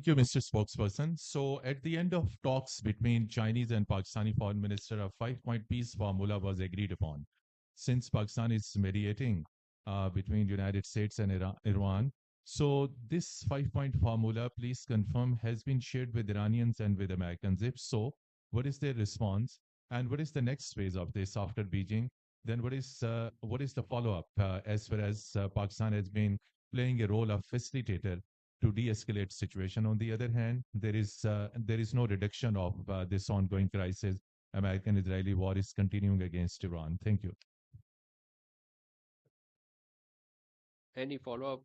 Thank you, Mr. Spokesperson. So, at the end of talks between Chinese and Pakistani foreign minister, a five-point peace formula was agreed upon. Since Pakistan is mediating between United States and Iran, so this five-point formula, please confirm, has been shared with Iranians and with Americans. If so, what is their response, and what is the next phase of this after Beijing? Then what is the follow-up as far as Pakistan has been playing a role of facilitator to de-escalate situation. On the other hand, there is no reduction of this ongoing crisis. American-Israeli war is continuing against Iran. Thank you. Any follow-up?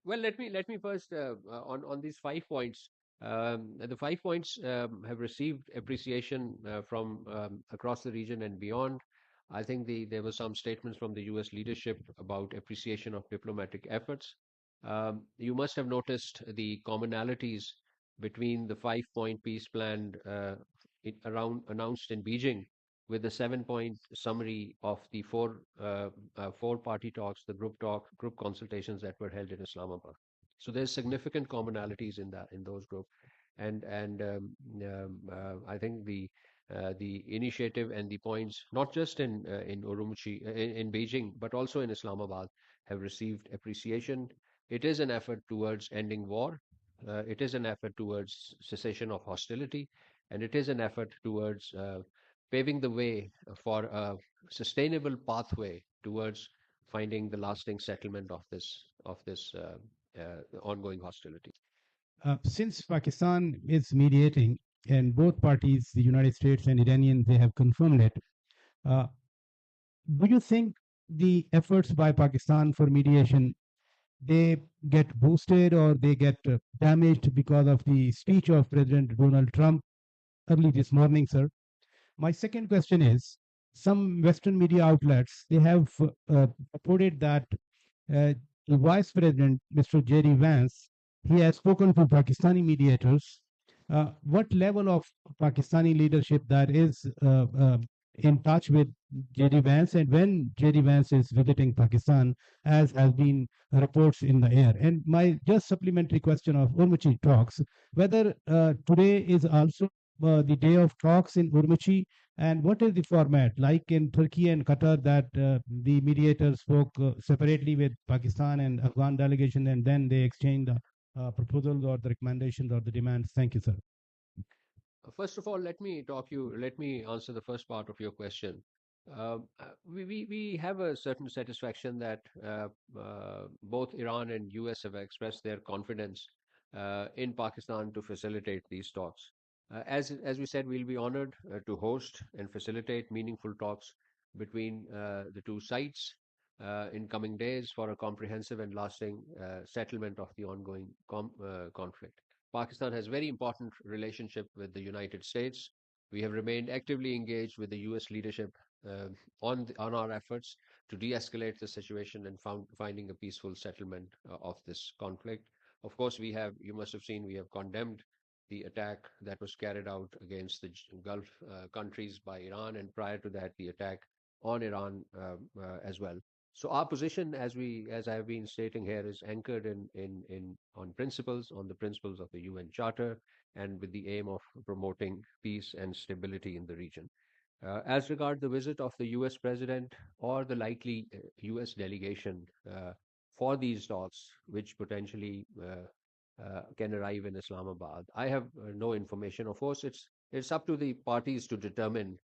Well, let me first on these 5 points. The 5 points have received appreciation from across the region and beyond. I think there were some statements from the U.S. leadership about appreciation of diplomatic efforts. You must have noticed the commonalities between the 5 point peace plan around announced in Beijing with the 7 point summary of the four party talks, the group consultations that were held in Islamabad. So there's significant commonalities in those groups, and I think the initiative and the points, not just in Urumqi, in Beijing, but also in Islamabad, have received appreciation. It is an effort towards ending war. It is an effort towards cessation of hostility, and it is an effort towards paving the way for a sustainable pathway towards finding the lasting settlement of this ongoing hostility. Since Pakistan is mediating, and both parties, the United States and Iranian, they have confirmed it. Uh, do you think the efforts by Pakistan for mediation they get boosted or they get damaged because of the speech of President Donald Trump early this morning, sir? My second question is, some Western media outlets, they have reported that the Vice President, Mr. Jerry Vance, he has spoken to Pakistani mediators. What level of Pakistani leadership that is in touch with Jerry Vance, and when Jerry Vance is visiting Pakistan, as has been reports in the air? And my just supplementary question of Urumqi talks, whether today is also the day of talks in Urumqi, and what is the format like in Turkey and Qatar that the mediators spoke separately with Pakistan and Afghan delegation, and then they exchanged the proposals or the recommendations or the demands? Thank you, sir. First of all, let me answer the first part of your question. We have a certain satisfaction that both Iran and US have expressed their confidence in Pakistan to facilitate these talks. As we said, we'll be honored to host and facilitate meaningful talks between the two sides in coming days for a comprehensive and lasting settlement of the ongoing conflict. Pakistan has very important relationship with the United States. We have remained actively engaged with the U.S. leadership on our efforts to de-escalate the situation and finding a peaceful settlement of this conflict. Of course, you must have seen, we have condemned the attack that was carried out against the Gulf countries by Iran, and prior to that, the attack on Iran as well. So our position, as I have been stating here, is anchored on the principles of the UN Charter, and with the aim of promoting peace and stability in the region. As regard the visit of the U.S. President or the likely U.S. delegation for these talks, which potentially can arrive in Islamabad, I have no information. Of course, it's up to the parties to determine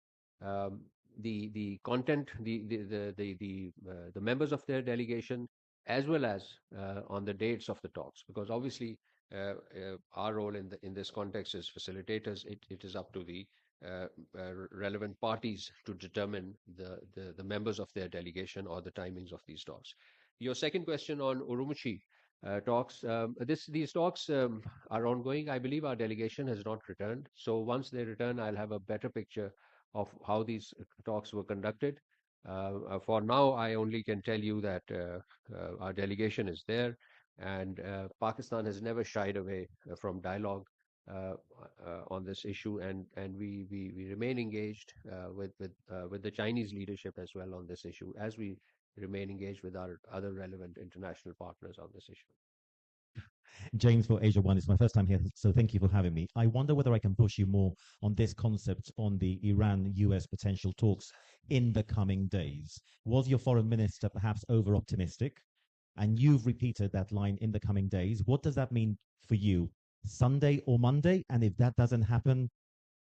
the content, the members of their delegation, as well as on the dates of the talks, because obviously our role in this context is facilitators. It is up to the relevant parties to determine the members of their delegation or the timings of these talks. Your second question on Urumqi talks. These talks are ongoing. I believe our delegation has not returned. So once they return, I'll have a better picture of how these talks were conducted. For now, I only can tell you that our delegation is there, and Pakistan has never shied away from dialogue on this issue, and we remain engaged with the Chinese leadership as well on this issue, as we remain engaged with our other relevant international partners on this issue. James for Asia One. It's my first time here, so thank you for having me. I wonder whether I can push you more on this concept on the Iran-US potential talks in the coming days. Was your foreign minister perhaps over-optimistic? And you've repeated that line, in the coming days. What does that mean for you? Sunday or Monday? And if that doesn't happen,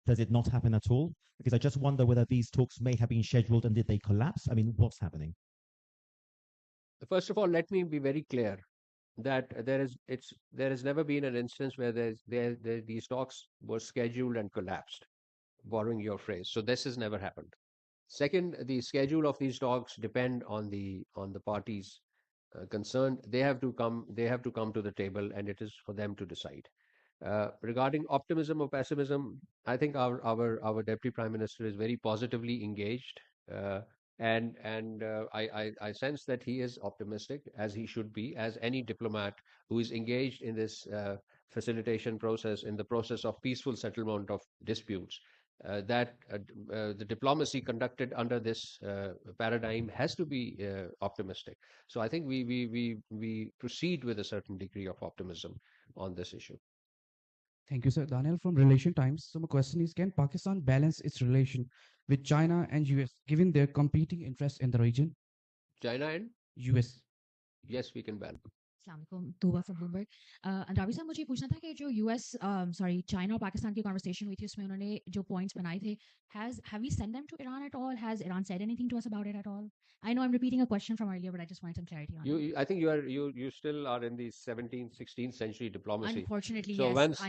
does it not happen at all? Because I just wonder whether these talks may have been scheduled and did they collapse? I mean, what's happening? First of all, let me be very clear that there has never been an instance where these talks were scheduled and collapsed, borrowing your phrase. So this has never happened. Second, the schedule of these talks depend on the parties concerned. They have to come to the table, and it is for them to decide. Regarding optimism or pessimism, I think our Deputy Prime Minister is very positively engaged, and I sense that he is optimistic, as he should be, as any diplomat who is engaged in this facilitation process, in the process of peaceful settlement of disputes. The diplomacy conducted under this paradigm has to be optimistic. So I think we proceed with a certain degree of optimism on this issue. Thank you, sir. Daniel from Relation Times. So my question is, can Pakistan balance its relation with China and US, given their competing interests in the region? China and US. yes, we can balance. Assalamualaikum, Tuba from Bloomberg. Andrabi साहब मुझे पूछना था कि जो US China और पाकिस्तान की conversation हुई थी उसमें उन्होंने जो points बनाए थे, have we sent them to Iran at all? Has Iran said anything to us about it at all? I know I'm repeating a question from earlier, but I just wanted some clarity on it. I think you still are in the 17th, 16th century diplomacy. Unfortunately, so yes,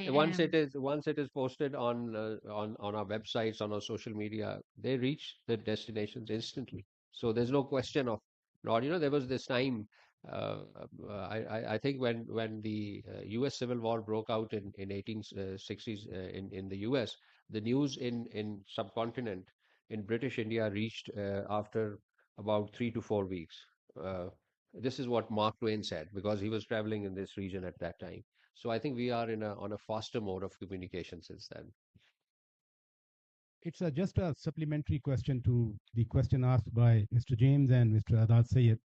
once it is posted on our websites, on our social media, they reach the destinations instantly. So there's no question of not. There was this time. I think when the U.S. Civil War broke out in 1860s in the U.S., the news in subcontinent in British India reached after about 3 to 4 weeks. This is what Mark Twain said, because he was traveling in this region at that time. So I think we are on a faster mode of communication since then. It's just a supplementary question to the question asked by Mr. James and Mr. Adad Sayed.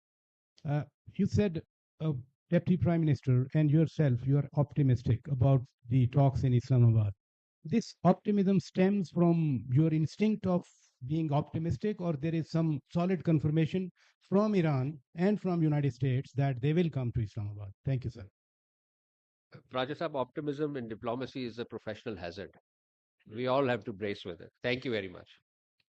You said, Deputy Prime Minister and yourself, you are optimistic about the talks in Islamabad. This optimism stems from your instinct of being optimistic, or there is some solid confirmation from Iran and from United States that they will come to Islamabad? Thank you, sir. Rajasab, optimism in diplomacy is a professional hazard. We all have to brace with it. Thank you very much.